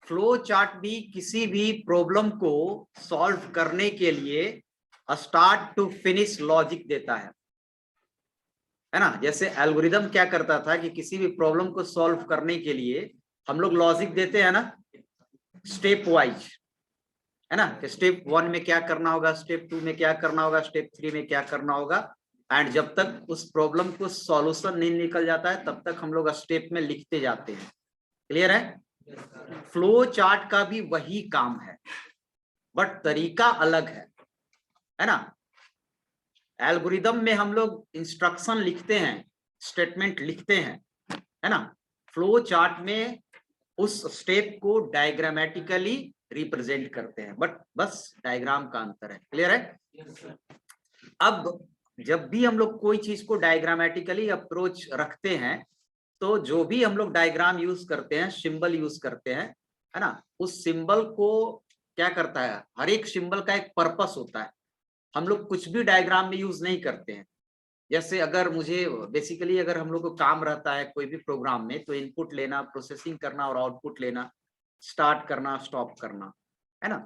Flow chart भी किसी भी प्रॉब्लम को सॉल्व करने के लिए स्टार्ट टू फिनिश लॉजिक देता है ना। जैसे एल्गोरिदम क्या करता था कि किसी भी प्रॉब्लम को सॉल्व करने के लिए हम लोग लॉजिक देते हैं ना, स्टेप वाइज, है ना, कि स्टेप 1 में क्या करना होगा, स्टेप 2 में क्या करना होगा, स्टेप 3 में क्या करना होगा। एंड जब तक उस प्रॉब्लम को सॉल्यूशन नहीं निकल जाता है तब तक हम लोग स्टेप में लिखते जाते हैं। क्लियर है? फ्लो चार्ट का भी वही काम है, बट तरीका अलग है ना। एल्गोरिदम में हम लोग इंस्ट्रक्शन लिखते हैं, स्टेटमेंट लिखते हैं, है ना। फ्लो चार्ट में उस स्टेप को डायग्रामेटिकली रिप्रेजेंट करते हैं, बट बस डायग्राम का अंतर है। क्लियर है? अब जब भी हम लोग कोई चीज को डायग्रामेटिकली अप्रोच रखते हैं तो जो भी हम लोग डायग्राम यूज करते हैं, सिंबल यूज करते हैं, है ना, उस सिंबल को क्या करता है, हर एक सिंबल का एक पर्पस होता है। हम लोग कुछ भी डायग्राम में यूज नहीं करते हैं। जैसे अगर मुझे बेसिकली अगर हम लोग को काम रहता है कोई भी प्रोग्राम में, तो इनपुट लेना, प्रोसेसिंग करना और आउटपुट लेना, स्टार्ट करना, स्टॉप करना, है ना।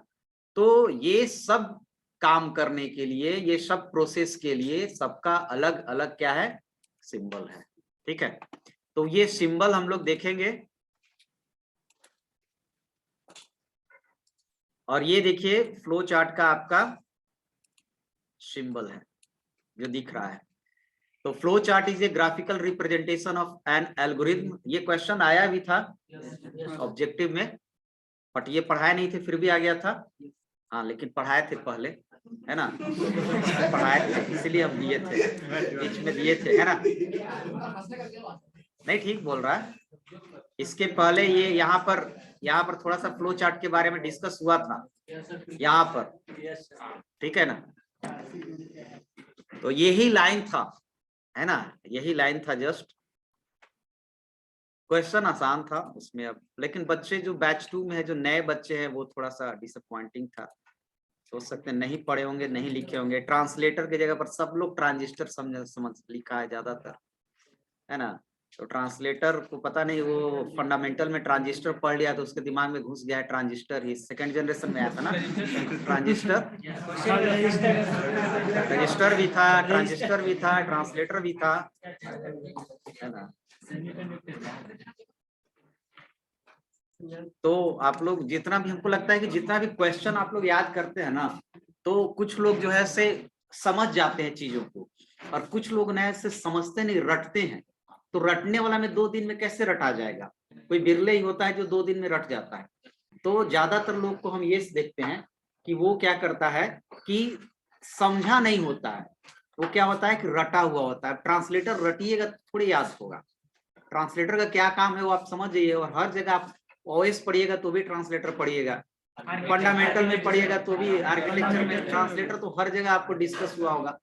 तो ये सब काम करने के लिए, ये सब प्रोसेस के लिए सबका अलग अलग क्या है, सिंबल है। ठीक है, तो ये सिंबल हम लोग देखेंगे। और ये देखिए फ्लो चार्ट का आपका सिंबल है जो दिख रहा है। तो flow chart is a graphical representation of an algorithm. ये क्वेश्चन आया भी था ऑब्जेक्टिव में, बट ये पढ़ाए नहीं थे, फिर भी आ गया था। हाँ, लेकिन पढ़ाए थे पहले, है ना, पढ़ाए थे इसलिए हम दिए थे, बीच में दिए थे, है ना। नहीं, ठीक बोल रहा है। इसके पहले ये यहाँ पर थोड़ा सा फ्लो चार्ट के बारे में डिस्कस हुआ था यहाँ पर, ठीक है ना। तो यही लाइन था, है ना, यही लाइन था। जस्ट क्वेश्चन आसान था उसमें अब, लेकिन बच्चे जो बैच 2 में है, जो नए बच्चे हैं, वो थोड़ा सा डिसअपॉइंटिंग था। सोच सकते हैं नहीं पढ़े होंगे, नहीं लिखे होंगे। ट्रांसलेटर की जगह पर सब लोग ट्रांजिस्टर समझ लिखा है ज्यादातर, है ना। तो ट्रांसलेटर को पता नहीं, वो फंडामेंटल में ट्रांजिस्टर पढ़ लिया तो उसके दिमाग में घुस गया है ट्रांजिस्टर ही। सेकंड जनरेशन में आया था ना ट्रांजिस्टर, रजिस्टर भी था, ट्रांजिस्टर भी था, ट्रांसलेटर भी था, है ना। तो आप लोग जितना भी, हमको लगता है कि जितना भी क्वेश्चन आप लोग याद करते हैं ना, तो कुछ लोग जो है से समझ जाते हैं चीजों को, और कुछ लोग ना ऐसे समझते नहीं, रटते हैं। तो रटने वाला में 2 दिन में कैसे रटा जाएगा? कोई बिरले ही होता है जो 2 दिन में रट जाता है। तो ज्यादातर लोग को हम ये देखते हैं कि वो क्या करता है कि समझा नहीं होता है, वो क्या होता है कि रटा हुआ होता है। ट्रांसलेटर रटिएगा थोड़ी याद होगा। ट्रांसलेटर का क्या काम है वो आप समझ जाइए। और हर जगह आप ओएस पढ़िएगा तो भी ट्रांसलेटर पढ़िएगा, फंडामेंटल में पढ़िएगा तो भी, आर्किटेक्चर में ट्रांसलेटर तो हर जगह आपको डिस्कस हुआ होगा।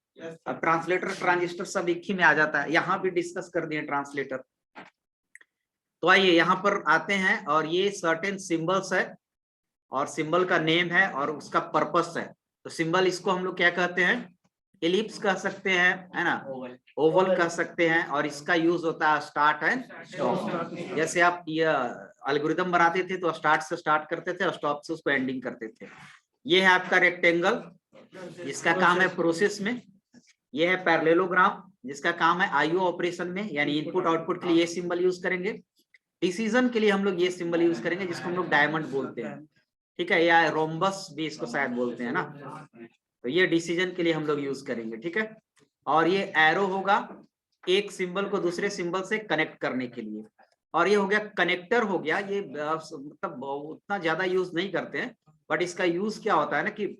अब ट्रांसलेटर ट्रांजिस्टर सब एक ही में आ जाता है, यहाँ भी डिस्कस कर दिए ट्रांसलेटर। तो आइए यहाँ पर आते हैं, और ये सर्टेन सिंबल्स है, और सिंबल का नेम है और उसका पर्पस है। तो सिंबल, इसको हम लोग क्या कहते हैं, एलिप्स कह सकते हैं, है ना, ओवल कह सकते हैं। और इसका यूज होता है स्टार्ट एंड स्टॉप। जैसे आप ये एल्गोरिदम बनाते थे तो स्टार्ट से स्टार्ट करते थे और स्टॉप से उसको एंडिंग करते थे। ये है आपका रेक्टेंगल, जिसका काम है प्रोसेस में। ये है पैरेललोग्राम, जिसका काम है आईओ ऑपरेशन में, यानी इनपुट आउटपुट के लिए ये सिंबल यूज करेंगे। डिसीजन के लिए हम लोग ये सिंबल यूज करेंगे, जिसको हम लोग डायमंड बोलते हैं, ठीक है, या रोम्बस भी इसको शायद बोलते हैं ना। तो ये डिसीजन के लिए हम लोग यूज करेंगे, ठीक है। और ये एरो होगा एक सिंबल को दूसरे सिंबल से कनेक्ट करने के लिए। और ये हो गया कनेक्टर, हो गया ये, मतलब उतना ज्यादा यूज नहीं करते हैं, बट इसका यूज क्या होता है ना कि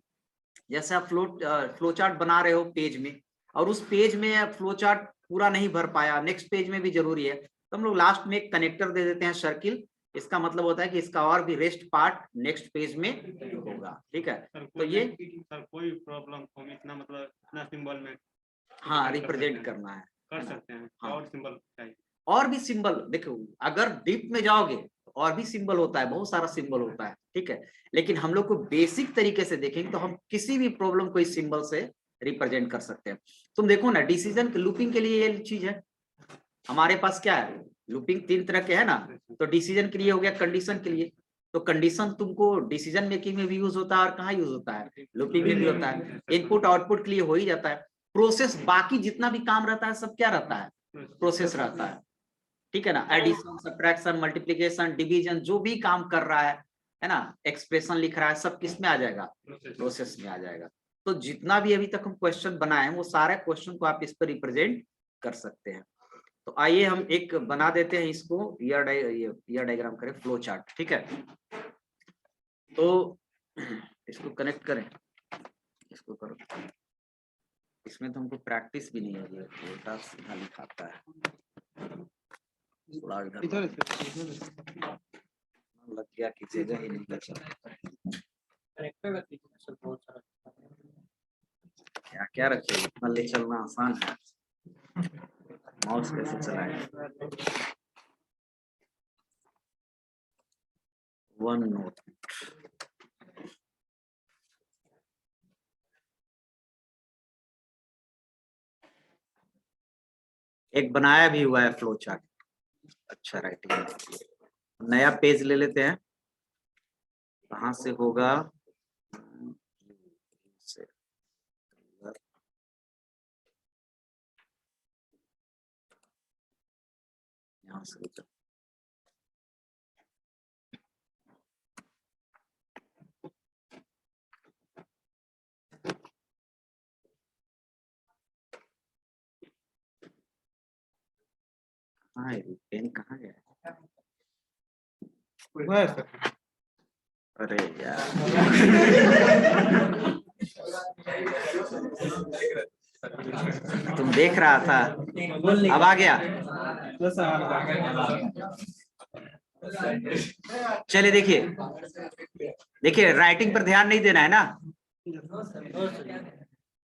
जैसे आप फ्लो चार्ट बना रहे हो पेज में, और उस पेज में फ्लो चार्ट पूरा नहीं भर पाया, नेक्स्ट पेज में भी जरूरी है, तो हम लोग लास्ट में एक कनेक्टर दे देते हैं, सर्किल। इसका मतलब होता है कि इसका और भी रेस्ट पार्ट नेक्स्ट पेज में होगा, ठीक है। तो ये कोई प्रॉब्लम हो, इतना मतलब इतना सिंबल में हाँ रिप्रेजेंट करना है, कर सकते हैं। हाँ। और सिंबल चाहिए, और भी सिंबल देखो, अगर डीप में जाओगे तो और भी सिंबल होता है, बहुत सारा सिंबल होता है, ठीक है। लेकिन हम लोग को बेसिक तरीके से देखेंगे तो हम किसी भी प्रॉब्लम को इस सिंबल से रिप्रेजेंट कर सकते हैं। तुम देखो ना, डिसीजन लूपिंग के लिए ये चीज है हमारे पास, क्या है, लूपिंग 3 तरह के है ना। तो डिसीजन के लिए हो गया, कंडीशन के लिए। तो कंडीशन तुमको डिसीजन मेकिंग में भी यूज होता है और कहाँ यूज होता है, लूपिंग में भी होता है। इनपुट आउटपुट के लिए हो ही जाता है। प्रोसेस बाकी जितना भी काम रहता है सब क्या रहता है, प्रोसेस रहता है, ठीक है ना। एडिशन, सब्ट्रैक्शन, मल्टीप्लिकेशन, डिवीजन, जो भी काम कर रहा है ना, एक्सप्रेशन लिख रहा है, सब किस में आ जाएगा, प्रोसेस में आ जाएगा। तो जितना भी अभी तक हम क्वेश्चन बनाए हैं वो सारे क्वेश्चन को आप इस पर रिप्रेजेंट कर सकते हैं। तो आइए हम एक बना देते हैं इसको, ईयर डायग्राम करें, फ्लो चार्ट, ठीक है। तो इसको कनेक्ट करें, इसको करो। इसमें तो हमको प्रैक्टिस भी नहीं है, ये उल्टा सीधा लिखाता है। लग गया कि जगह ही नहीं बचा। क्या क्या रखे, इतना ले चलना आसान है, माउस कैसे चलाएं। वन नोट, एक बनाया भी हुआ है फ्लो चार्ट, अच्छा राइटिंग। नया पेज ले लेते हैं, कहाँ से होगा, यहाँ से हाँ, पेन कहाँ गया, अरे यार तुम देख रहा था, अब आ गया। चलिए देखिए, देखिए राइटिंग पर ध्यान नहीं देना है ना,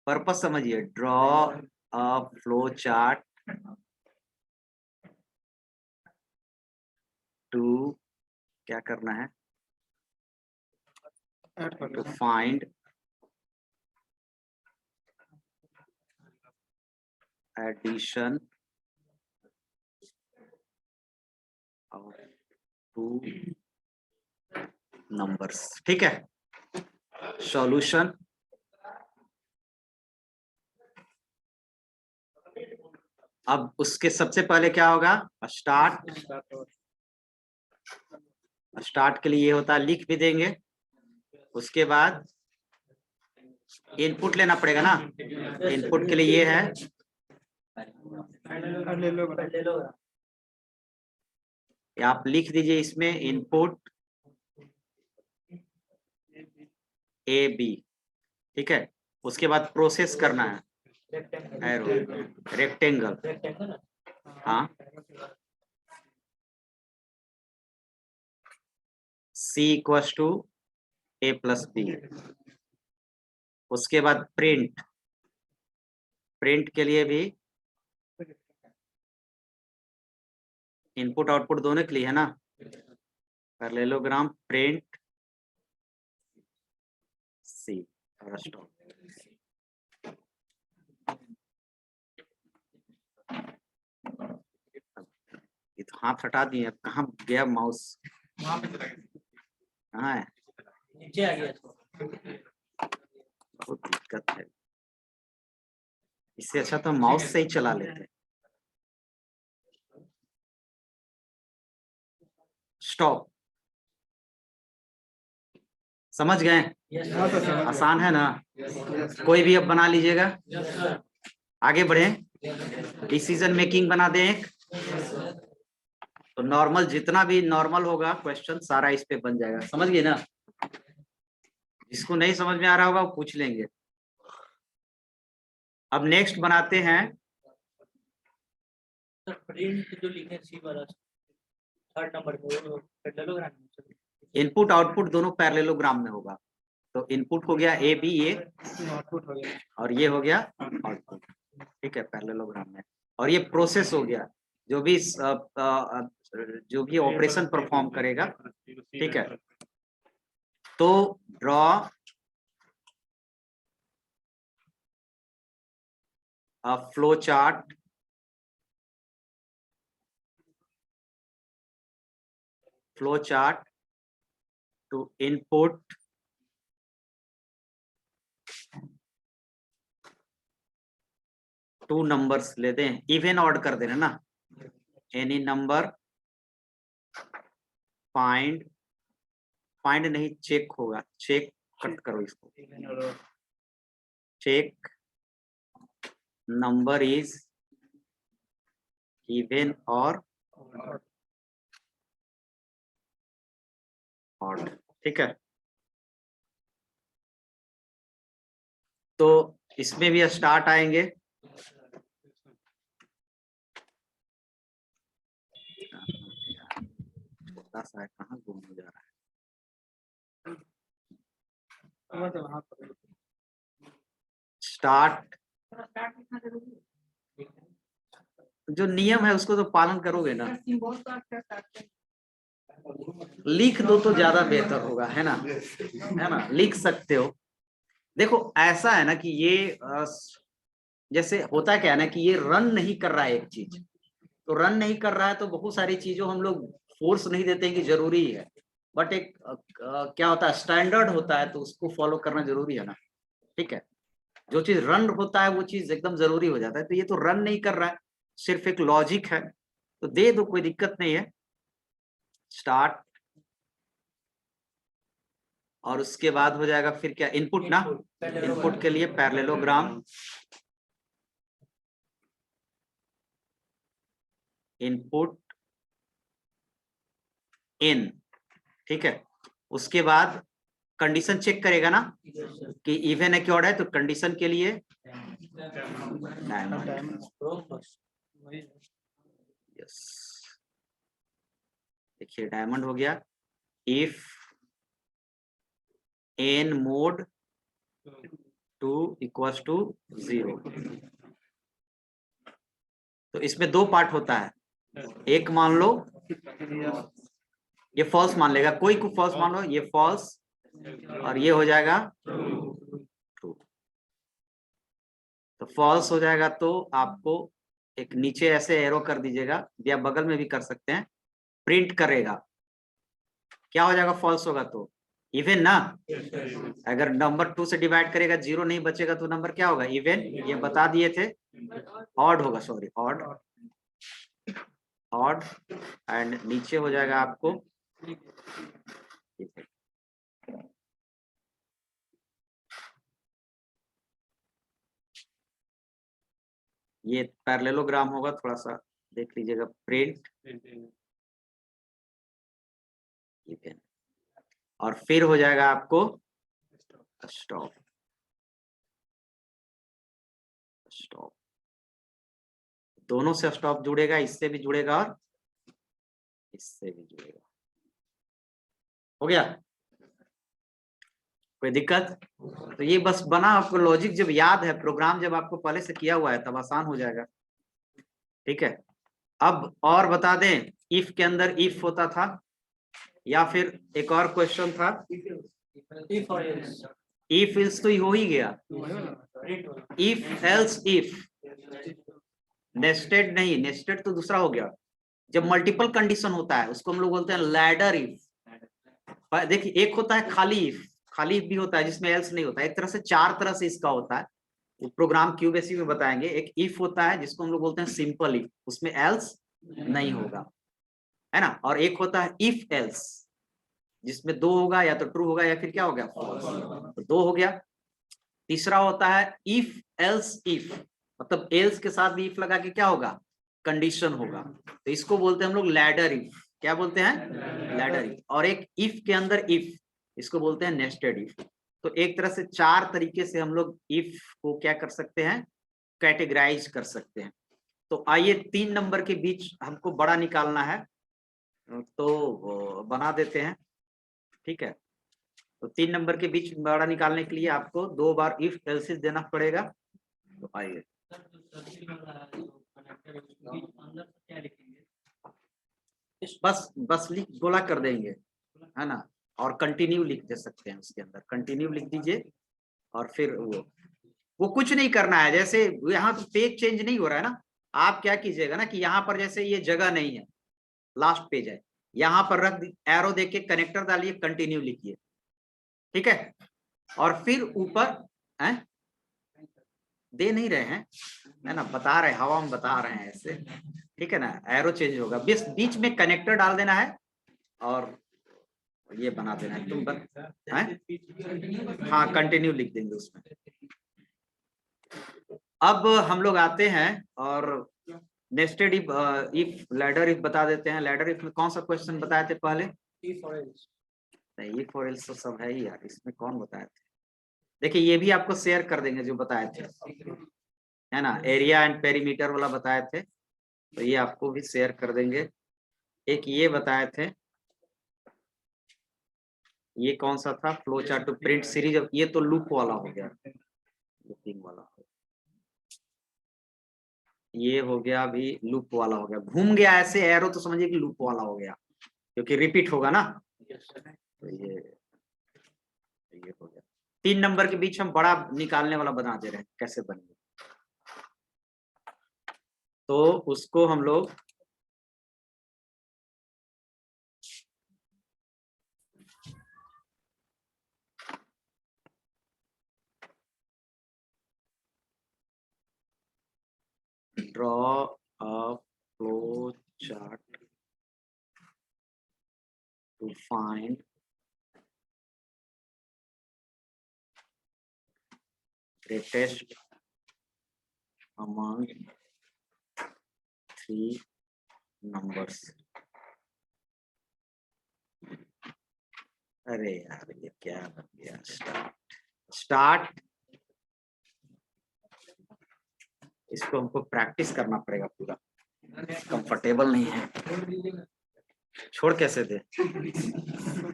पर्पस समझिए। Draw a flow chart to, क्या करना है, to find addition of two numbers, ठीक है। सॉल्यूशन, अब उसके सबसे पहले क्या होगा, स्टार्ट। स्टार्ट के लिए ये होता है, लिख भी देंगे, उसके बाद इनपुट लेना पड़ेगा ना, इनपुट के लिए ये है, आप लिख दीजिए इसमें इनपुट ए बी, ठीक है। उसके बाद प्रोसेस करना है, एरो रेक्टेंगल, हाँ, C equals to A plus B. उसके बाद प्रिंट, प्रिंट के लिए भी इनपुट आउटपुट दोनों के लिए है ना, पैरेललोग्राम प्रिंट C और स्टॉप। ये तो हाथ हटा दिए, अब कहाँ गया माउस, कहाँ है, नीचे आ गया, बहुत दिक्कत है। इससे अच्छा तो माउस से ही चला लेते। स्टॉप, समझ गए, आसान है ना, कोई भी अब बना लीजिएगा, आगे बढ़े, डिसीजन मेकिंग बना दें एक, तो नॉर्मल जितना भी नॉर्मल होगा क्वेश्चन सारा इस पे बन जाएगा, समझ गए ना। जिसको नहीं समझ में आ रहा होगा वो पूछ लेंगे। अब नेक्स्ट बनाते हैं, प्रिंट जो लिखे सी वाला थर्ड नंबर पे, पैरेललोग्राम, इनपुट आउटपुट दोनों पैरेललोग्राम में होगा। तो इनपुट हो गया ए बी, ये आउटपुट हो गया, और ये हो गया आउटपुट, ठीक है, पैरेललोग्राम में। और ये प्रोसेस हो गया, जो भी ऑपरेशन परफॉर्म करेगा, ठीक है। तो draw a flow chart to input two numbers लेते हैं, इवन ऑड कर देना ना, एनी नंबर फाइंड, फाइंड नहीं चेक होगा, चेक कट करो इसको, चेक नंबर इज इवन और ऑड, ठीक है। तो इसमें भी स्टार्ट आएंगे, छोटा सा है, कहाँ गुम हो जा रहा है, स्टार्ट, जो नियम है उसको तो पालन करोगे ना, लिख दो तो ज्यादा बेहतर होगा, है ना, लिख सकते हो। देखो ऐसा है ना कि ये जैसे होता है क्या है ना कि ये रन नहीं कर रहा है एक चीज, तो रन नहीं कर रहा है तो बहुत सारी चीजों हम लोग फोर्स नहीं देते कि जरूरी है, बट एक क्या होता है, स्टैंडर्ड होता है, तो उसको फॉलो करना जरूरी है ना, ठीक है। जो चीज रन होता है वो चीज एकदम जरूरी हो जाता है, तो ये तो रन नहीं कर रहा है, सिर्फ एक लॉजिक है, तो दे दो, कोई दिक्कत नहीं है। स्टार्ट, और उसके बाद हो जाएगा फिर क्या, इनपुट ना, इनपुट के लिए पैरेललोग्राम, इनपुट इन, ठीक है। उसके बाद कंडीशन चेक करेगा ना कि इवन है कि ऑड है, तो कंडीशन के लिए डायमंड, यस, देखिए डायमंड हो गया। If N mod 2 equals to 0, तो इसमें दो पार्ट होता है, एक मान लो ये फॉल्स मान लेगा, कोई को फॉल्स मान लो, ये फॉल्स और ये हो जाएगा ट्रू, तो फॉल्स हो जाएगा तो आपको एक नीचे ऐसे एरो कर दीजिएगा, या बगल में भी कर सकते हैं, प्रिंट करेगा, क्या हो जाएगा, फॉल्स होगा तो इवन ना, अगर नंबर 2 से डिवाइड करेगा 0 नहीं बचेगा तो नंबर क्या होगा, इवन, ये बता दिए थे, ऑड होगा, सॉरी ऑड, ऑड, एंड नीचे हो जाएगा आपको ये पैरेललोग्राम होगा, थोड़ा सा देख लीजिएगा, प्रिंट इवन, और फिर हो जाएगा आपको स्टॉप, स्टॉप, दोनों से स्टॉप जुड़ेगा, इससे भी जुड़ेगा और इससे भी जुड़ेगा, हो गया, कोई दिक्कत। तो ये बस बना, आपको लॉजिक जब याद है, प्रोग्राम जब आपको पहले से किया हुआ है तब आसान हो जाएगा, ठीक है। अब और बता दें, इफ के अंदर इफ होता था, या फिर एक और क्वेश्चन था, इफ इल्स तो हो ही गया, इफ एल्स इफ, नेस्टेड नहीं, नेस्टेड तो दूसरा हो गया, जब मल्टीपल कंडीशन होता है उसको हम लोग बोलते हैं लैडर इफ। देखिए एक होता है खाली इफ, खाली इफ भी होता है जिसमें एल्स नहीं होता है, एक तरह से चार तरह से इसका होता है, वो प्रोग्राम क्यूबेसी में बताएंगे। एक इफ होता है जिसको हम लोग बोलते हैं सिंपल इफ, उसमें एल्स नहीं होगा, है ना, और एक होता है इफ एल्स जिसमें दो होगा, या तो ट्रू होगा या फिर क्या हो गया, फॉल्स, तो दो हो गया। तीसरा होता है इफ एल्स इफ, मतलब एल्स के साथ भी इफ लगा के क्या होगा, कंडीशन होगा, तो इसको बोलते हैं हम लोग लैडर इफ, क्या बोलते हैं, लैडर इफ। और एक इफ के अंदर इफ, इसको बोलते हैं नेस्टेड इफ। तो एक तरह से चार तरीके से हम लोग इफ को क्या कर सकते हैं, कैटेगराइज कर सकते हैं। तो आइए 3 नंबर के बीच हमको बड़ा निकालना है, तो बना देते हैं, ठीक है। तो 3 नंबर के बीच बड़ा निकालने के लिए आपको 2 बार इफ एल्सिस देना पड़ेगा। तो आइए बस लिख गोला कर देंगे, है ना, और कंटिन्यू लिख दे सकते हैं, उसके अंदर कंटिन्यू लिख दीजिए, और फिर वो कुछ नहीं करना है, जैसे यहाँ पेज चेंज नहीं हो रहा है ना, आप क्या कीजिएगा ना कि यहाँ पर जैसे ये जगह नहीं है, लास्ट पेज है, यहाँ पर रख एरो देके कनेक्टर डालिए, कंटिन्यू लिखिए, ठीक है। और फिर ऊपर हैं, दे नहीं रहे हैं, है ना, बता रहे, हवा में बता रहे हैं ऐसे, ठीक है ना। एरो चेंज होगा, बीच में कनेक्टर डाल देना है और ये बना देना है, तुम हाँ कंटिन्यू लिख देंगे उसमें। अब हम लोग आते हैं और नेस्टेड इफ लैडर इफ बता देते हैं। लैडर इफ में कौन सा क्वेश्चन बताए थे पहले? नहीं, इफ और एल्स तो सब है ही यार, इसमें कौन बताए थे? देखिए ये भी आपको शेयर कर देंगे जो बताए थे, है ना, एरिया एंड पेरीमीटर वाला बताए थे, तो ये आपको भी शेयर कर देंगे। एक ये बताए थे, ये कौन सा था, flow chart to print series, ये तो लूप वाला हो गया, लूपिंग वाला, ये हो गया अभी लूप वाला हो गया, घूम गया ऐसे एरो तो समझिए कि लूप वाला हो गया, क्योंकि रिपीट होगा ना। तो ये हो गया। 3 नंबर के बीच हम बड़ा निकालने वाला बना दे रहे हैं, कैसे बनेगा, तो उसको हम लोग draw a flow chart to find greatest among 3 numbers। अरे यार ये क्या बन गया, स्टार्ट, इसको हमको प्रैक्टिस करना पड़ेगा पूरा, कंफर्टेबल नहीं है, छोड़ कैसे दे,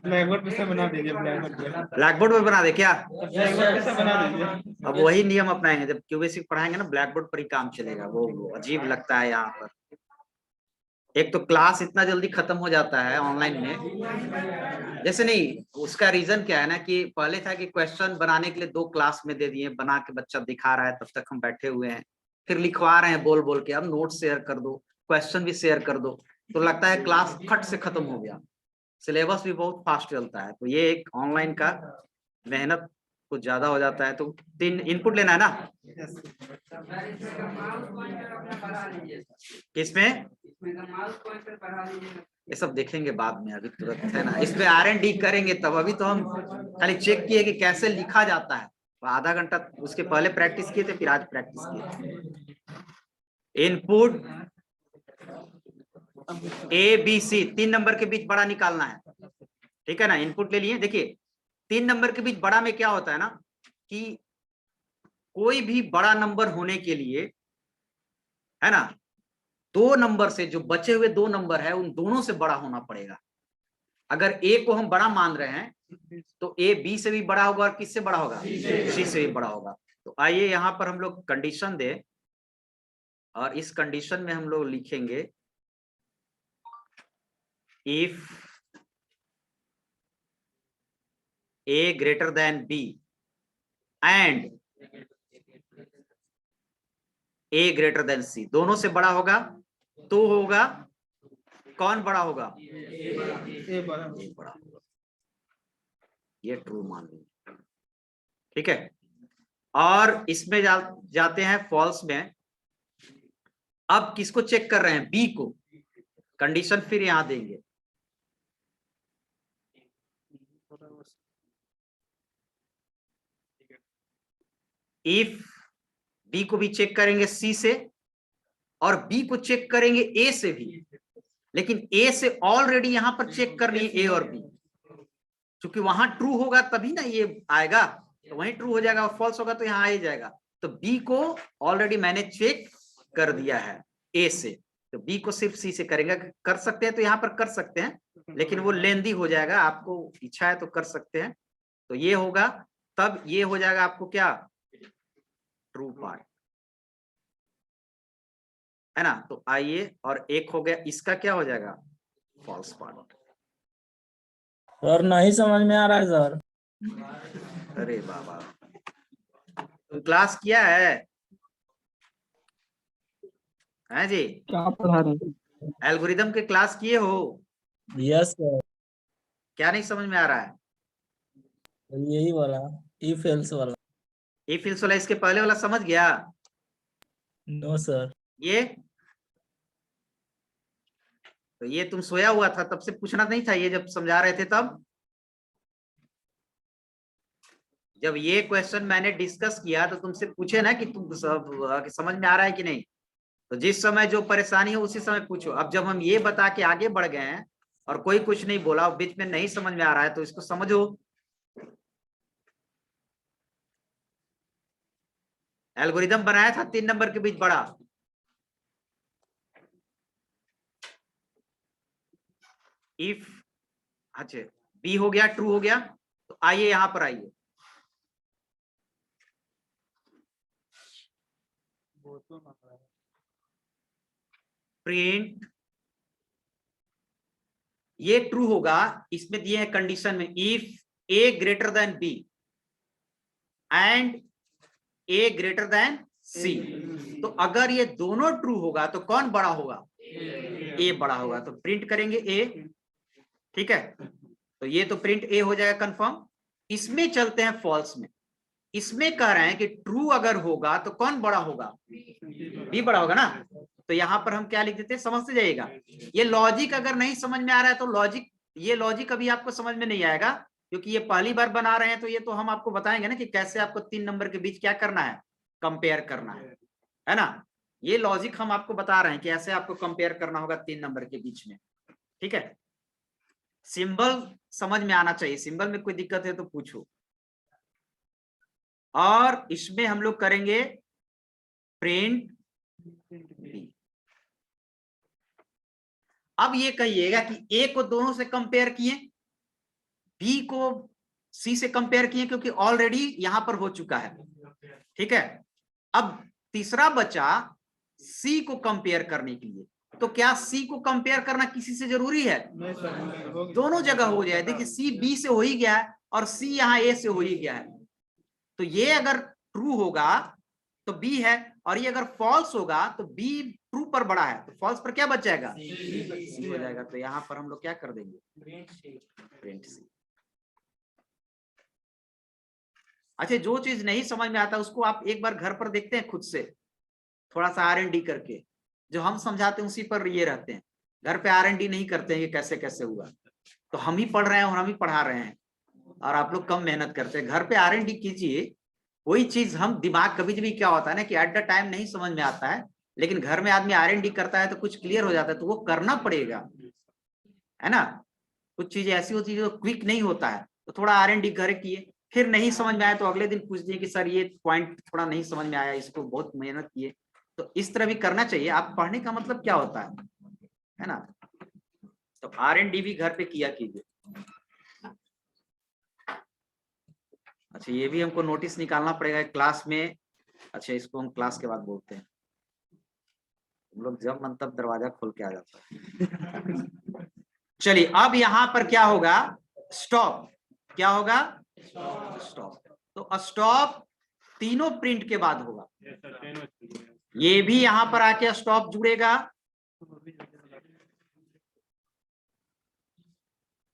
ब्लैकबोर्ड पे से बना दीजिए, ब्लैकबोर्ड पे बना दे क्या? ब्लैकबोर्ड पे से बना दीजिए। अब वही नियम अपनाएंगे, जब क्यूबेसिक पढ़ाएंगे ना ब्लैकबोर्ड पर ही काम चलेगा, वो अजीब लगता है यहाँ पर। एक तो क्लास इतना जल्दी खत्म हो जाता है ऑनलाइन में, जैसे नहीं, उसका रीजन क्या है ना कि पहले था कि क्वेश्चन बनाने के लिए 2 क्लास में दे दिए, बना के बच्चा दिखा रहा है, तब तक हम बैठे हुए हैं, फिर लिखवा रहे हैं बोल बोल के, अब नोट शेयर कर दो, क्वेश्चन भी शेयर कर दो, तो लगता है क्लास फट से खत्म हो गया, सिलेबस भी बहुत फास्ट चलता है। तो ये एक ऑनलाइन का मेहनत कुछ ज्यादा हो जाता है, तो 3 इनपुट लेना है ना किसमें, ये सब देखेंगे बाद में, अभी तुरंत है ना, इस पे R&D करेंगे तब, अभी तो हम खाली चेक किए कि कैसे लिखा जाता है, तो आधा घंटा उसके पहले प्रैक्टिस किए थे, फिर आज प्रैक्टिस किए। इनपुट ABC 3 नंबर के बीच बड़ा निकालना है, ठीक है ना, इनपुट ले लिए। देखिए 3 नंबर के बीच बड़ा में क्या होता है ना कि कोई भी बड़ा नंबर होने के लिए, है ना, 2 नंबर से जो बचे हुए 2 नंबर है उन दोनों से बड़ा होना पड़ेगा। अगर A को हम बड़ा मान रहे हैं तो A B से भी बड़ा होगा, और किससे बड़ा होगा, C से भी बड़ा होगा। तो आइए यहाँ पर हम लोग कंडीशन दें, और इस कंडीशन में हम लोग लिखेंगे if A greater than B and A greater than C, दोनों से बड़ा होगा तो होगा, कौन बड़ा होगा, ये बड़ा होगा, ये ट्रू मान लीजिए, ठीक है। और इसमें जाते हैं फॉल्स में, अब किसको चेक कर रहे हैं, बी को, कंडीशन फिर यहां देंगे, इफ बी को भी चेक करेंगे सी से, और बी को चेक करेंगे ए से भी, लेकिन ए से ऑलरेडी यहां पर चेक कर लिए ए और बी, क्योंकि वहां ट्रू होगा तभी ना ये आएगा, तो वहीं ट्रू हो जाएगा, और फॉल्स होगा तो यहाँ आ ही जाएगा। तो बी को ऑलरेडी मैंने चेक कर दिया है ए से, तो बी को सिर्फ सी से करेंगे, कर सकते हैं तो यहाँ पर कर सकते हैं, लेकिन वो लेंदी हो जाएगा, आपको इच्छा है तो कर सकते हैं। तो ये होगा, तब ये हो जाएगा आपको क्या, ट्रू पार्ट, है ना। तो आइए, और एक हो गया, इसका क्या हो जाएगा, फॉल्स पार्ट। सर नहीं समझ में आ रहा है सर। अरे बाबा, तुम क्लास किया है जी, क्या पढ़ा रहे हैं? एल्गोरिदम के क्लास किए हो? यस सर, क्या नहीं समझ में आ रहा है? यही वाला, इफ एल्स वाला। इफ एल्स वाला इसके पहले वाला समझ गया? No sir. ये तो ये तुम सोया हुआ था तब से पूछना नहीं था, ये जब समझा रहे थे तब? जब ये क्वेश्चन मैंने डिस्कस किया तो तुमसे पूछे ना कि तुम कि समझ में आ रहा है कि नहीं? तो जिस समय जो परेशानी हो उसी समय पूछो। अब जब हम ये बता के आगे बढ़ गए हैं और कोई कुछ नहीं बोला, बीच में नहीं समझ में आ रहा है, तो इसको समझो। एल्गोरिदम बनाया था 3 नंबर के बीच बड़ा। इफ अच्छा बी हो गया, ट्रू हो गया, तो आइए यहां पर आइए। प्रिंट, ये ट्रू होगा। इसमें दिए हैं कंडीशन में, if A greater than B and A greater than C. तो अगर ये दोनों ट्रू होगा तो कौन बड़ा होगा? ए बड़ा होगा। तो प्रिंट करेंगे ए, ठीक है। तो ये तो प्रिंट ए हो जाएगा कंफर्म। इसमें चलते हैं फॉल्स में। इसमें कह रहे हैं कि ट्रू अगर होगा तो कौन बड़ा होगा? बी बड़ा होगा ना। तो यहां पर हम क्या लिख देते हैं, समझते जाइएगा। ये लॉजिक अगर नहीं समझ में आ रहा है तो लॉजिक, ये लॉजिक अभी आपको समझ में नहीं आएगा, क्योंकि ये पहली बार बना रहे हैं। तो ये तो हम आपको बताएंगे ना कि कैसे आपको 3 नंबर के बीच क्या करना है, कंपेयर करना है ना। ये लॉजिक हम आपको बता रहे हैं कि ऐसे आपको कंपेयर करना होगा 3 नंबर के बीच में, ठीक है। सिंबल समझ में आना चाहिए, सिंबल में कोई दिक्कत है तो पूछो। और इसमें हम लोग करेंगे प्रिंट बी। अब ये कहिएगा कि ए को दोनों से कंपेयर किए, बी को सी से कंपेयर किए, क्योंकि ऑलरेडी यहां पर हो चुका है, ठीक है। अब तीसरा बचा सी को कंपेयर करने के लिए। तो क्या सी को कंपेयर करना किसी से जरूरी है? दोनों जगह हो जाए। देखिए सी बी से हो ही गया है और सी यहाँ ए से हो ही गया है। तो ये अगर ट्रू होगा तो बी है, और ये अगर फॉल्स होगा तो बी ट्रू पर बड़ा है, तो फॉल्स पर क्या बच जाएगा? सी हो जाएगा। तो यहां पर हम लोग क्या कर देंगे, प्रिंट सी। अच्छा, जो चीज नहीं समझ में आता उसको आप एक बार घर पर देखते हैं खुद से, थोड़ा सा R&D करके। जो हम समझाते हैं उसी पर ये रहते हैं, घर पे R&D नहीं करते हैं कि कैसे कैसे हुआ। तो हम ही पढ़ रहे हैं और हम ही पढ़ा रहे हैं, और आप लोग कम मेहनत करते हैं। घर पे R&D कीजिए। वही चीज हम दिमाग कभी कभी क्या होता है ना कि एट द टाइम नहीं समझ में आता है, लेकिन घर में आदमी R&D करता है तो कुछ क्लियर हो जाता है, तो वो करना पड़ेगा, है ना। कुछ चीजें ऐसी होती है जो क्विक नहीं होता है, तो थोड़ा R&D घर किए। फिर नहीं समझ में आया तो अगले दिन पूछ दिए कि सर ये पॉइंट थोड़ा नहीं समझ में आया, इसको बहुत मेहनत किए। तो इस तरह भी करना चाहिए। आप पढ़ने का मतलब क्या होता है ना। तो R&D भी घर पे किया कीजिए। अच्छा, ये भी हमको नोटिस निकालना पड़ेगा क्लास में। अच्छा, इसको हम क्लास के बाद बोलते हैं। हम लोग जब मन तब दरवाजा खोल के आ जाता है। चलिए, अब यहां पर क्या होगा, स्टॉप। क्या होगा? स्टॉप। तो स्टॉप तीनों प्रिंट के बाद होगा। ये भी यहां पर आके स्टॉप जुड़ेगा।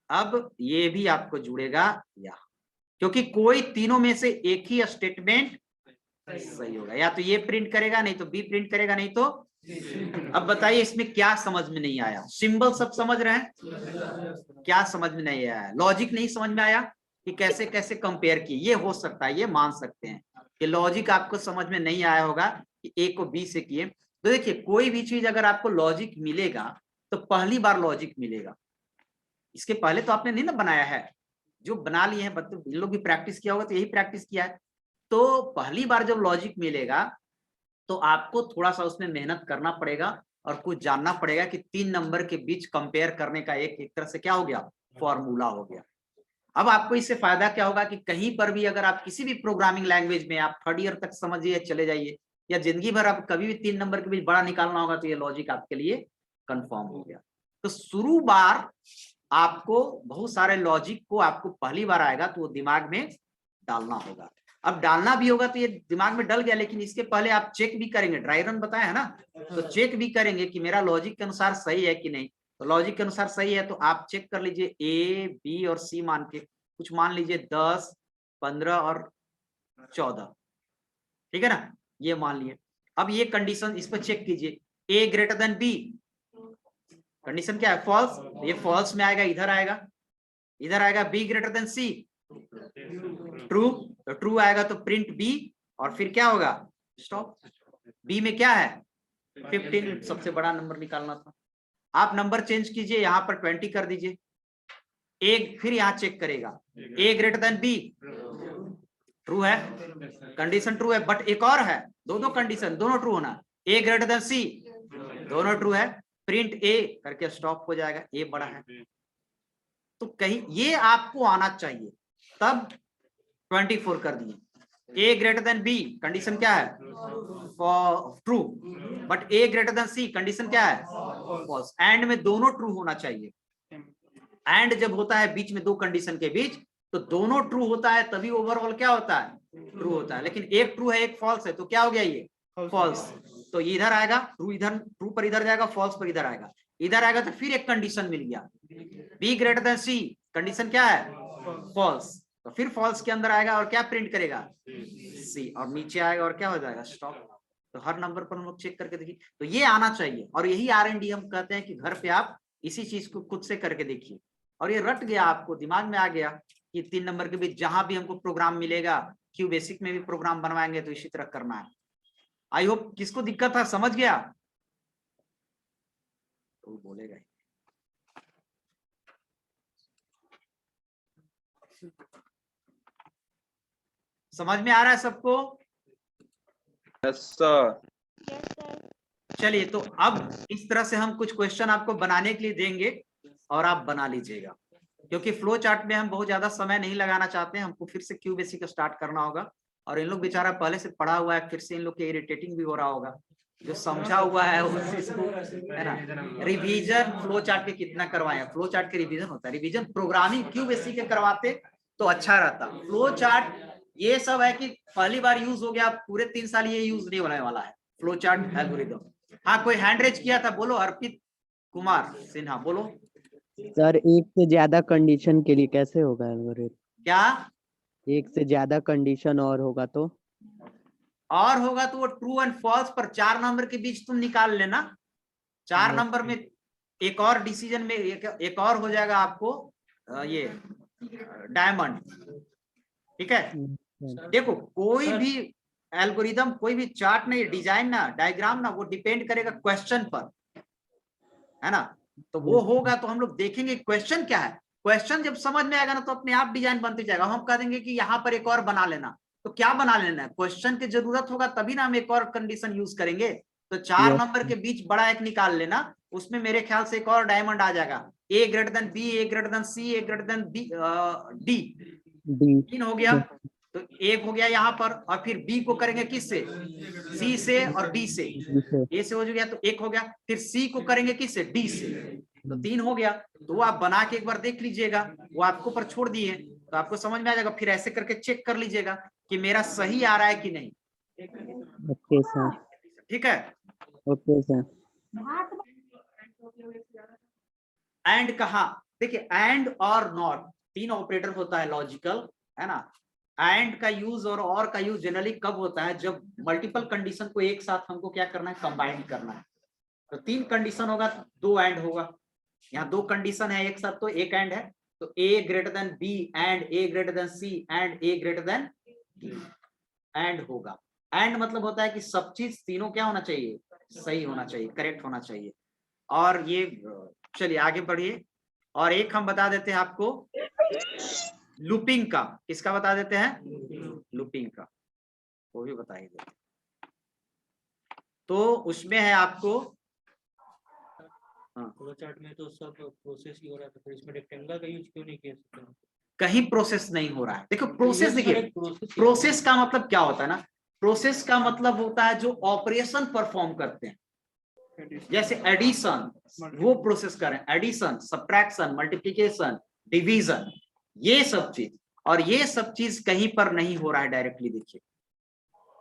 अब ये भी आपको जुड़ेगा यहाँ, क्योंकि कोई तीनों में से एक ही स्टेटमेंट सही होगा। या तो ये प्रिंट करेगा, नहीं तो बी प्रिंट करेगा, नहीं तो। अब बताइए इसमें क्या समझ में नहीं आया? सिंबल सब समझ रहे हैं, क्या समझ में नहीं आया? लॉजिक नहीं समझ में आया कि कैसे कैसे कंपेयर किए। ये हो सकता है, ये मान सकते हैं कि लॉजिक आपको समझ में नहीं आया होगा कि ए को बी से किए। तो देखिए, कोई भी चीज अगर आपको लॉजिक मिलेगा तो पहली बार लॉजिक मिलेगा। इसके पहले तो आपने नहीं ना बनाया है, जो बना लिए हैं इन लोग भी प्रैक्टिस किया होगा, तो यही प्रैक्टिस किया है। तो पहली बार जब लॉजिक मिलेगा तो आपको थोड़ा सा उसमें मेहनत करना पड़ेगा और कुछ जानना पड़ेगा कि 3 नंबर के बीच कंपेयर करने का एक तरह से क्या हो गया, फॉर्मूला हो गया। अब आपको इससे फायदा क्या होगा कि कहीं पर भी अगर आप किसी भी प्रोग्रामिंग लैंग्वेज में आप 3rd ईयर तक समझिए, चले जाइए, या जिंदगी भर आप कभी भी 3 नंबर के बीच बड़ा निकालना होगा, तो ये लॉजिक आपके लिए कंफर्म हो गया। तो शुरू बार आपको बहुत सारे लॉजिक को आपको पहली बार आएगा तो वो दिमाग में डालना होगा। अब डालना भी होगा तो ये दिमाग में डल गया, लेकिन इसके पहले आप चेक भी करेंगे। ड्राई रन बताया है ना, तो चेक भी करेंगे कि मेरा लॉजिक के अनुसार सही है कि नहीं। तो लॉजिक के अनुसार सही है, तो आप चेक कर लीजिए ए, बी और सी मान के, कुछ मान लीजिए 10, 15 और 14, ठीक है ना, ये मान लिए। अब ये कंडीशन इस पर चेक कीजिए, A greater than B, condition क्या है, फॉल्स, ये फॉल्स में आएगा, इधर आएगा B greater than C, true, तो ट्रू आएगा तो प्रिंट बी, और फिर क्या होगा, स्टॉप। बी में क्या है 15, सबसे बड़ा नंबर निकालना था, आप नंबर चेंज कीजिए, यहाँ पर 20 कर दीजिए। ए फिर यहाँ चेक करेगा, ए ग्रेटर देन बी, ट्रू है, कंडीशन ट्रू है, बट एक और है, दो कंडीशन, दोनों ट्रू होना, ए ग्रेटर देन सी, दोनों ट्रू है, प्रिंट ए करके स्टॉप हो जाएगा, ए बड़ा है। तो कहीं ये आपको आना चाहिए, तब 24 कर दिए। A greater than B, condition क्या है, true, but A greater than C, condition क्या है, फॉल्स। एंड में दोनों ट्रू होना चाहिए, एंड जब होता है बीच में दो कंडीशन के बीच, तो दोनों ट्रू होता है, तभी ओवरऑल क्या होता है, ट्रू होता है। लेकिन एक ट्रू है एक फॉल्स है, तो क्या हो गया ये फॉल्स, तो इधर आएगा ट्रू, इधर ट्रू पर इधर जाएगा, फॉल्स पर इधर आएगा, तो फिर एक कंडीशन मिल गया, B greater than C, condition क्या है, फॉल्स, तो फिर फॉल्स के अंदर आएगा और क्या प्रिंट करेगा, सी, और नीचे आएगा और क्या हो जाएगा, स्टॉप। तो हर नंबर पर हम लोग चेक करके देखिए, तो ये आना चाहिए, और यही R&D हम कहते हैं कि घर पे आप इसी चीज को खुद से करके देखिए, और ये रट गया, आपको दिमाग में आ गया कि 3 नंबर के बीच जहां भी हमको प्रोग्राम मिलेगा, क्यू बेसिक में भी प्रोग्राम बनवाएंगे तो इसी तरह करना है। आई होप किसको दिक्कत था समझ गया, तो बोलेगा ही। समझ में आ रहा है सबको, यस सर। चलिए, तो अब इस तरह से हम कुछ क्वेश्चन आपको बनाने के लिए देंगे और आप बना लीजिएगा, क्योंकि फ्लो चार्ट में हम बहुत ज्यादा समय नहीं लगाना चाहते हैं, हमको फिर से क्यू बेसिक स्टार्ट करना होगा, और इन लोग बेचारा पहले से पढ़ा हुआ है, फिर से इन लोग के इरिटेटिंग भी हो रहा होगा, जो समझा हुआ है उस चीज को, है ना। रिवीजन फ्लो चार्ट के कितना करवाए, फ्लो चार्ट के रिवीजन होता है, रिवीजन प्रोग्रामिंग क्यू बेसिक के करवाते तो अच्छा रहता। फ्लो चार्ट ये सब है कि पहली बार यूज हो गया, पूरे 3 साल ये यूज नहीं होने वाला है फ्लो चार्ट एल्गोरिथम। हाँ, कोई हैंड रेज किया था, बोलो, अर्पित कुमार सिन्हा, बोलो। सर एक से ज्यादा कंडीशन के लिए कैसे होगा एल्गोरिथम? क्या एक से ज्यादा कंडीशन और होगा तो वो ट्रू एंड फॉल्स पर 4 नंबर के बीच तुम निकाल लेना, 4 नंबर में एक और डिसीजन में एक और हो जाएगा आपको ये डायमंड, ठीक है। देखो, कोई भी एल्गोरिथम, कोई भी चार्ट ना, डिजाइन ना, डायग्राम ना, वो डिपेंड करेगा क्वेश्चन पर, है ना। तो वो होगा तो हम लोग देखेंगे क्वेश्चन क्या है, क्वेश्चन जब समझ में आएगा ना तो अपने आप डिजाइन बनते जाएगा। हम कह देंगे कि यहाँ पर एक और बना लेना, तो क्या बना लेना है, क्वेश्चन की जरूरत होगा तभी ना हम एक और कंडीशन यूज करेंगे। तो 4 नंबर के बीच बड़ा एक निकाल लेना, उसमें मेरे ख्याल से एक और डायमंड आ जाएगा, ए ग्रेटर देन बी, ए ग्रेटर देन सी, ए ग्रेटर देन बी, डी, 3 हो गया, तो एक हो गया यहाँ पर, और फिर बी को करेंगे किससे, सी से, और डी से, ए से हो गया तो एक हो गया, फिर सी को करेंगे किससे, डी से, तो 3 हो गया। तो वो आप बना के एक बार देख लीजिएगा, वो आपको पर छोड़ दिए तो आपको समझ में आ जाएगा, फिर ऐसे करके चेक कर लीजिएगा कि मेरा सही आ रहा है कि नहीं। ओके सर, ठीक है, ओके सर। एंड कहा, देखिए एंड और नॉट 3 ऑपरेटर होता है लॉजिकल, है ना। एंड का यूज और का यूज जनरली कब होता है, जब मल्टीपल कंडीशन को एक साथ हमको क्या करना है, कंबाइन करना है। तो 3 कंडीशन होगा तो 2 एंड होगा, यहाँ 2 कंडीशन है एक साथ तो एक एंड है, तो A greater than B and A greater than C and A greater than D, and होगा। एंड मतलब होता है कि सब चीज तीनों क्या होना चाहिए, सही होना चाहिए, करेक्ट होना चाहिए। और ये चलिए आगे बढ़िए, और एक हम बता देते हैं आपको लूपिंग का, किसका बता देते हैं, लूपिंग का, वो भी बता ही देते। तो उसमें है आपको, फ्लो चार्ट में तो सब प्रोसेस ही हो रहा था, फिर इसमें रेक्टेंगल का यूज क्यों नहीं किया सकते? कहीं प्रोसेस नहीं हो रहा है। देखो प्रोसेस, देखिए प्रोसेस का मतलब क्या होता है ना, प्रोसेस का मतलब होता है जो ऑपरेशन परफॉर्म करते हैं, जैसे एडिशन, वो प्रोसेस कर रहे हैं, एडिशन, सब्ट्रैक्शन, मल्टीप्लिकेशन, डिवीजन, ये सब चीज, और ये सब चीज कहीं पर नहीं हो रहा है डायरेक्टली। देखिए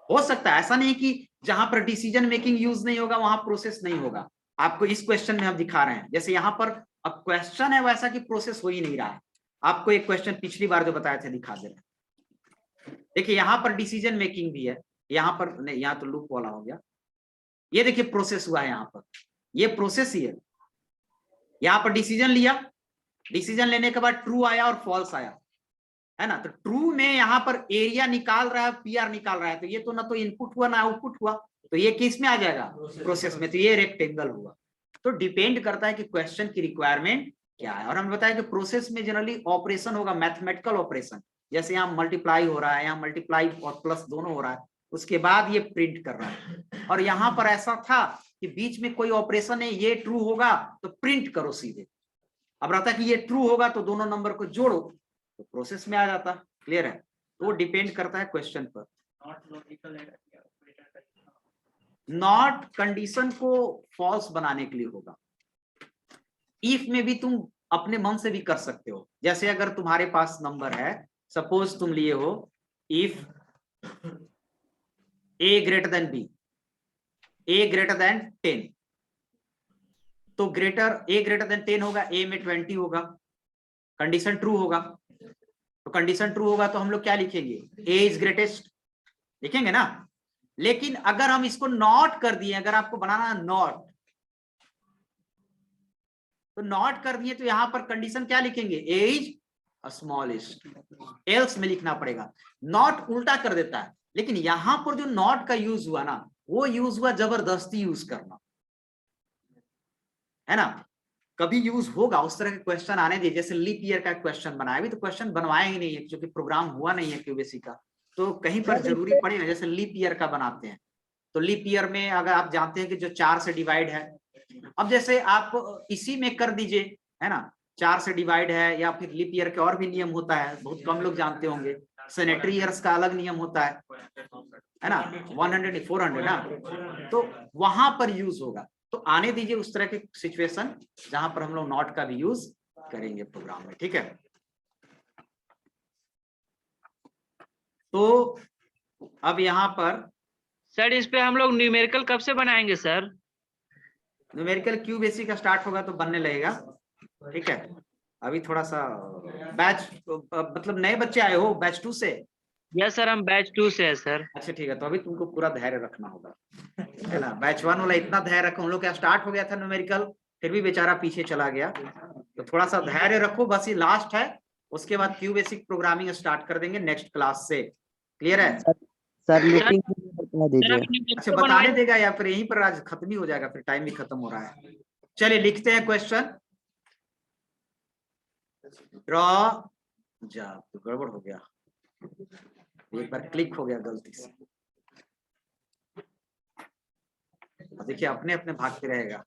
हो सकता है, ऐसा नहीं कि जहां पर डिसीजन मेकिंग यूज नहीं होगा वहां प्रोसेस नहीं होगा, आपको इस क्वेश्चन में हम दिखा रहे हैं। जैसे यहाँ पर अब क्वेश्चन है वैसा कि प्रोसेस हो ही नहीं रहा है। आपको एक क्वेश्चन पिछली बार जो बताए थे दिखा दे रहे हैं। देखिए यहाँ पर डिसीजन मेकिंग भी है, यहाँ पर नहीं, यहाँ तो लूप वाला हो गया। ये देखिए प्रोसेस हुआ है, यहाँ पर ये प्रोसेस ही है। यहाँ पर डिसीजन लिया, डिसीजन लेने के बाद ट्रू आया और फॉल्स आया, है ना। तो ट्रू में यहाँ पर एरिया निकाल रहा है, पीआर निकाल रहा है, तो ये तो ना तो इनपुट हुआ ना आउटपुट हुआ, तो ये किस में आ जाएगा, प्रोसेस में। तो ये रेक्टेंगल हुआ। तो डिपेंड करता है कि क्वेश्चन की रिक्वायरमेंट क्या है। और हमने बताया कि प्रोसेस में जनरली ऑपरेशन होगा, मैथमेटिकल ऑपरेशन, जैसे यहाँ मल्टीप्लाई हो रहा है, यहाँ मल्टीप्लाई और प्लस दोनों हो रहा है, उसके बाद ये प्रिंट कर रहा है। और यहाँ पर ऐसा था कि बीच में कोई ऑपरेशन है, ये ट्रू होगा तो प्रिंट करो सीधे। अब रहता कि ये ट्रू होगा तो दोनों नंबर को जोड़ो, तो प्रोसेस में आ जाता। क्लियर है। तो वो डिपेंड करता है क्वेश्चन पर। नॉट कंडीशन को फॉल्स बनाने के लिए होगा। इफ में भी तुम अपने मन से भी कर सकते हो। जैसे अगर तुम्हारे पास नंबर है, सपोज तुम लिए हो if a greater than b, a greater than 10, तो a ग्रेटर देन 10 होगा, a में 20 होगा, कंडीशन ट्रू होगा। तो कंडीशन ट्रू होगा तो हम लोग क्या लिखेंगे, a इज ग्रेटेस्ट लिखेंगे ना। लेकिन अगर हम इसको नॉट कर दिए, अगर आपको बनाना नॉट, तो नॉट कर दिए तो यहां पर कंडीशन क्या लिखेंगे, a इज स्मॉलेस्ट, एल्स में लिखना पड़ेगा। नॉट उल्टा कर देता है, लेकिन यहां पर जो नॉट का यूज हुआ ना, वो यूज हुआ जबरदस्ती यूज करना, है ना। कभी यूज होगा उस तरह के क्वेश्चन आने दीजिए। जैसे लीप ईयर का क्वेश्चन बनाया, अभी तो क्वेश्चन बनवाया ही नहीं है क्योंकि प्रोग्राम हुआ नहीं है क्यूबीसी का, तो कहीं पर जरूरी पड़ेगा। जैसे लीप ईयर का बनाते हैं, तो लीप ईयर में अगर आप जानते हैं कि जो 4 से डिवाइड है, अब जैसे आप इसी में कर दीजिए, है ना, 4 से डिवाइड है, या फिर लीप ईयर के और भी नियम होता है, बहुत कम लोग जानते होंगे। सैनिटरी ईयर्स का अलग नियम होता है ना, 100 400 ना, तो वहां पर यूज होगा। तो आने दीजिए उस तरह के सिचुएशन जहां पर हम लोग नॉट का भी यूज करेंगे प्रोग्राम में, ठीक है। तो अब यहाँ पर सर इस पे हम लोग न्यूमेरिकल कब से बनाएंगे सर? न्यूमेरिकल क्यूबीसी का स्टार्ट होगा तो बनने लगेगा, ठीक है। अभी थोड़ा सा बैच, मतलब नए बच्चे आए हो बैच 2 से? यस सर, हम बैच 2 से है सर। अच्छा ठीक है, तो अभी तुमको पूरा धैर्य रखना होगा, है ना। बैच 1 वाला इतना धैर्य रखो, हम लोग का स्टार्ट हो गया था न्यूमेरिकल, फिर भी बेचारा पीछे चला गया, तो थोड़ा सा धैर्य रखो, बस ये लास्ट है। उसके बाद क्यू बेसिक प्रोग्रामिंग स्टार्ट कर देंगे नेक्स्ट क्लास से। क्लियर है सर लूपिंग बता दीजिए। अच्छा बताने देगा या फिर यहीं पर आज खत्म ही हो जाएगा, फिर टाइम भी खत्म हो रहा है। चलिए लिखते हैं क्वेश्चन। ड्रॉ जा, तो गड़बड़ हो गया, एक बार क्लिक हो गया गलती से। देखिए अपने अपने भागते रहेगा।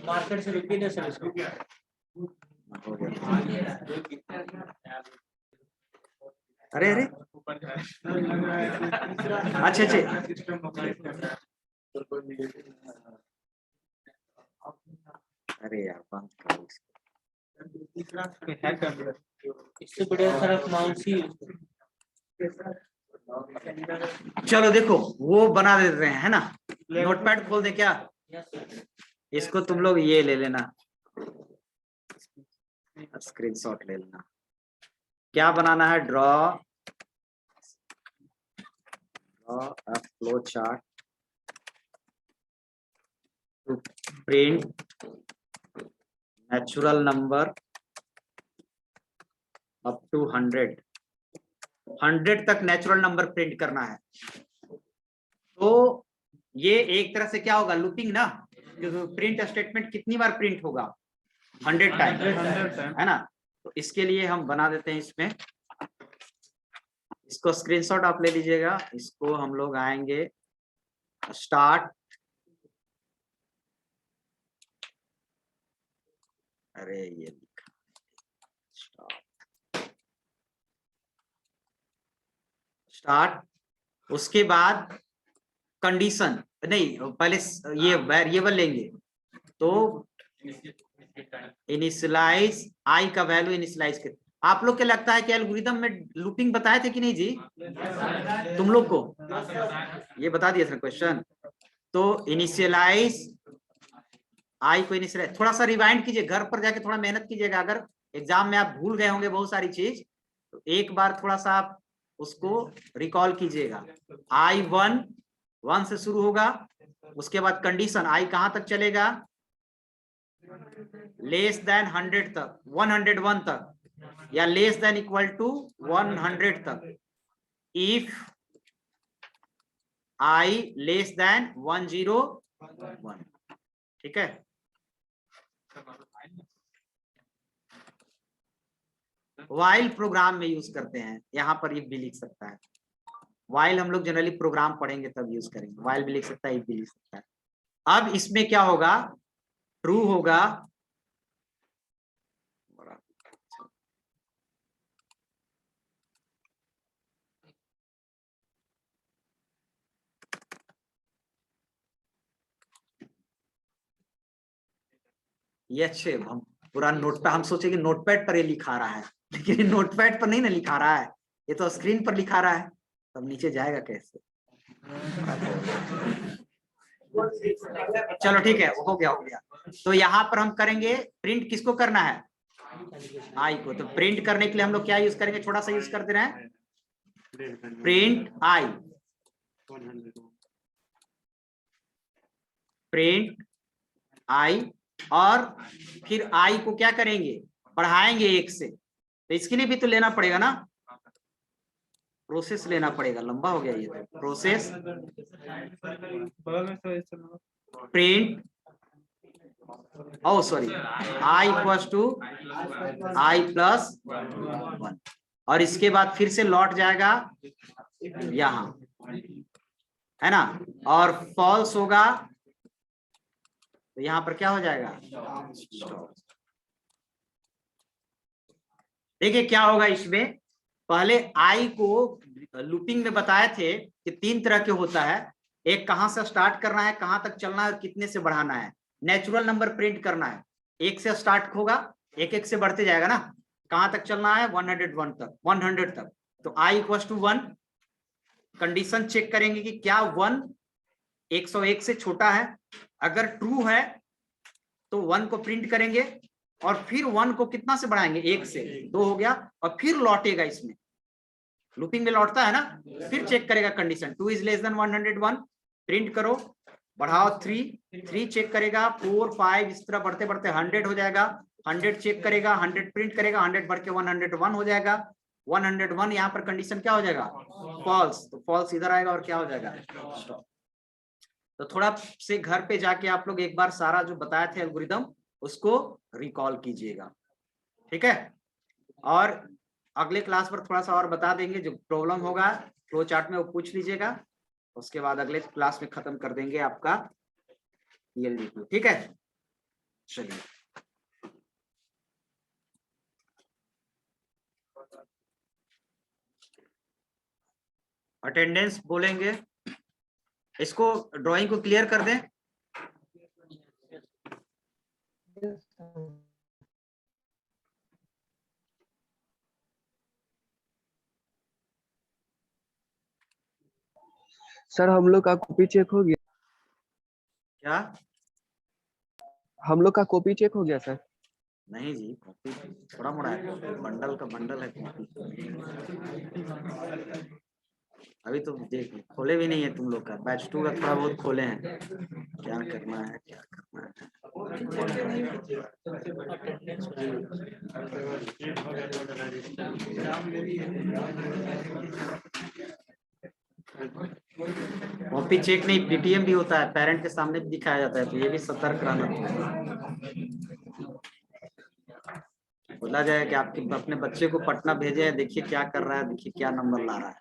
मार्केट से रुपये ना सर इसको। हो गया। अरे अरे अच्छा अच्छा, अरे यार बंद करो इसको। इससे बढ़िया सर आप माउसी। चलो देखो वो बना दे रहे हैं, है ना। नोटपैड खोल दे क्या, इसको तुम लोग ये ले लेना, स्क्रीनशॉट ले लेना। क्या बनाना है, draw a flow chart to print natural number up to 100 तक नेचुरल नंबर प्रिंट करना है। तो ये एक तरह से क्या होगा, लूपिंग ना, प्रिंट स्टेटमेंट कितनी बार प्रिंट होगा, 100 टाइम, है ना। तो इसके लिए हम बना देते हैं इसमें, इसको स्क्रीनशॉट आप ले लीजिएगा। इसको हम लोग आएंगे स्टार्ट, अरे ये लिखा स्टार्ट, उसके बाद कंडीशन नहीं, पहले ये वेरिएबल लेंगे, तो इनिशियलाइज आई का वैल्यू इनिशियलाइज आप लोग क्या लगता है कि एल्गोरिदम में लूपिंग बताए थे कि नहीं जी? तुम लोग को ये बता दिया था क्वेश्चन। तो इनिशियलाइज आई को इनिशियलाइज, थोड़ा सा रिवाइंड कीजिए, घर पर जाके थोड़ा मेहनत कीजिएगा। अगर एग्जाम में आप भूल गए होंगे बहुत सारी चीज, तो एक बार थोड़ा सा आप उसको रिकॉल कीजिएगा। I1 1 से शुरू होगा, उसके बाद कंडीशन आई कहां तक चलेगा? लेस देन 100 तक, 101 तक, या लेस देन इक्वल टू 100 तक। इफ आई लेस देन 101, ठीक है। वाइल प्रोग्राम में यूज करते हैं, यहाँ पर इफ भी लिख सकता है। वाइल हम लोग जनरली प्रोग्राम पढ़ेंगे तब यूज करेंगे, वाइल भी लिख सकता है, इफ भी लिख सकता है। अब इसमें क्या होगा? ट्रू होगा, ये अच्छे हम पूरा नोट पे, हम सोचे कि नोटपैड पर ये लिखा रहा है, लेकिन नोटपैड पर नहीं ना लिखा रहा है, ये तो स्क्रीन पर लिखा रहा है, तब नीचे जाएगा कैसे? चलो ठीक है, हो गया हो गया। तो यहाँ पर हम करेंगे प्रिंट, किसको करना है? आई को। तो प्रिंट करने के लिए हम लोग क्या यूज करेंगे? छोटा सा यूज करते रहे, प्रिंट आई, प्रिंट आई, और फिर आई को क्या करेंगे? बढ़ाएंगे 1 से। तो इसके लिए भी तो लेना पड़ेगा ना, प्रोसेस लेना पड़ेगा, लंबा हो गया ये तो। Process print, oh sorry, I equals to I plus 1, और इसके बाद फिर से लौट जाएगा यहां, है ना, और फॉल्स होगा तो यहां पर क्या हो जाएगा? देखिए क्या होगा इसमें। पहले आई को लूपिंग में बताए थे कि 3 तरह के होता है। एक कहां से स्टार्ट करना है, कहां तक चलना है और कितने से बढ़ाना है। नेचुरल नंबर प्रिंट करना है, 1 से स्टार्ट होगा, 1 से बढ़ते जाएगा ना। कहां तक चलना है? 101 तक, 100 तक। तो I equal to 1, condition check करेंगे कि क्या 1 101 से छोटा है। अगर ट्रू है तो 1 को प्रिंट करेंगे, और फिर 1 को कितना से बढ़ाएंगे? 1 से, 2 हो गया, और फिर लौटेगा इसमें, लूपिंग में लौटता है ना। फिर चेक करेगा condition, 2 is less than 101, print करो, बढ़ाओ 3 चेक करेगा, 4 5 इस तरह बढ़ते बढ़ते 100 हो जाएगा। 100 चेक करेगा, 100 प्रिंट करेगा, 100 बढ़ के 101 हो जाएगा। 101 यहाँ पर कंडीशन क्या हो जाएगा? फॉल्स। तो फॉल्स इधर आएगा और क्या हो जाएगा? स्टॉप। तो थोड़ा से घर पे जाके आप लोग एक बार सारा जो बताया थे एल्गोरिदम उसको रिकॉल कीजिएगा, ठीक है। और अगले क्लास पर थोड़ा सा और बता देंगे, जो प्रॉब्लम होगा फ्लो चार्ट में वो पूछ लीजिएगा, उसके बाद अगले क्लास में खत्म कर देंगे आपका ELD2, ठीक है। चलिए, अटेंडेंस बोलेंगे, इसको ड्राइंग को क्लियर कर दें। सर हम लोग का कॉपी चेक हो गया? क्या? हम लोग का कॉपी चेक हो गया सर? नहीं जी, कॉपी थोड़ा मोड़ा है, बंडल का बंडल है कॉपी। अभी तो देख खोले भी नहीं है तुम लोग का, बैच 2 का थोड़ा बहुत खोले हैं, क्या करना है क्या करना है। कॉपी चेक नहीं, PTM भी होता है, पेरेंट के सामने भी दिखाया जाता है, तो ये भी सतर्क रहना चाहिए। बोला जाए कि आपके अपने बच्चे को पटना भेजे हैं, देखिए क्या कर रहा है, देखिए क्या नंबर ला रहा है।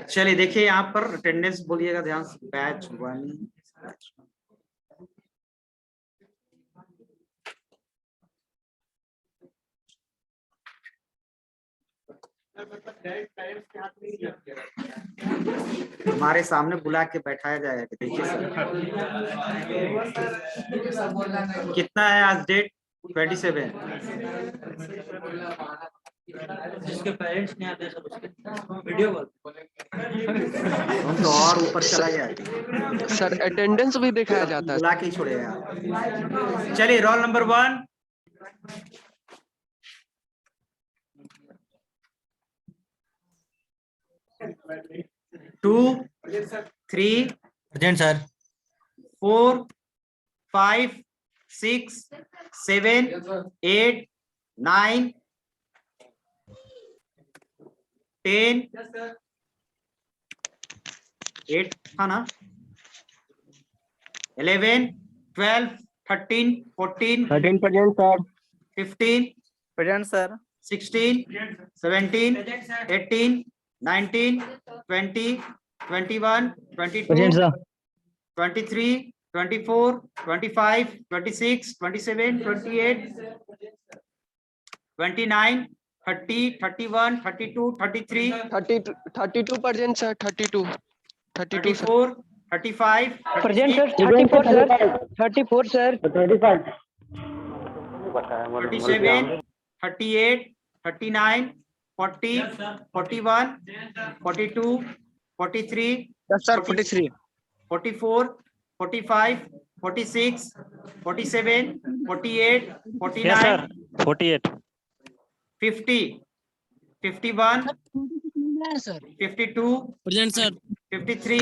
चलिए देखिए यहाँ पर अटेंडेंस बोलिएगा ध्यान से, बैच 1 तुम्हारे सामने बुला के बैठाया जाएगा कि देखिए सर कितना है आज डेट। 27। जिसके पेरेंट्स नहीं आते सब उसके वीडियो कॉल हम तो और ऊपर चला गया। सर अटेंडेंस भी दिखाया जाता है। बुला के ही छोड़ेगा। चलिए roll number 1। Two 3 present sir 4 5 6 7 8 9 10 8 था ना 11 12 13 14 13 present sir 15 present sir 16 17 18 19 20 21 22 present sir 23 24 25 26 27 28 29 30 31 32 33 32 present sir 32 32 sir 34 35 present 36 sir 34 sir 34 sir 35 37 38 39 40 41 42 43 sir 43 44 45 46 47 48 49 48 50 51 52 present sir 53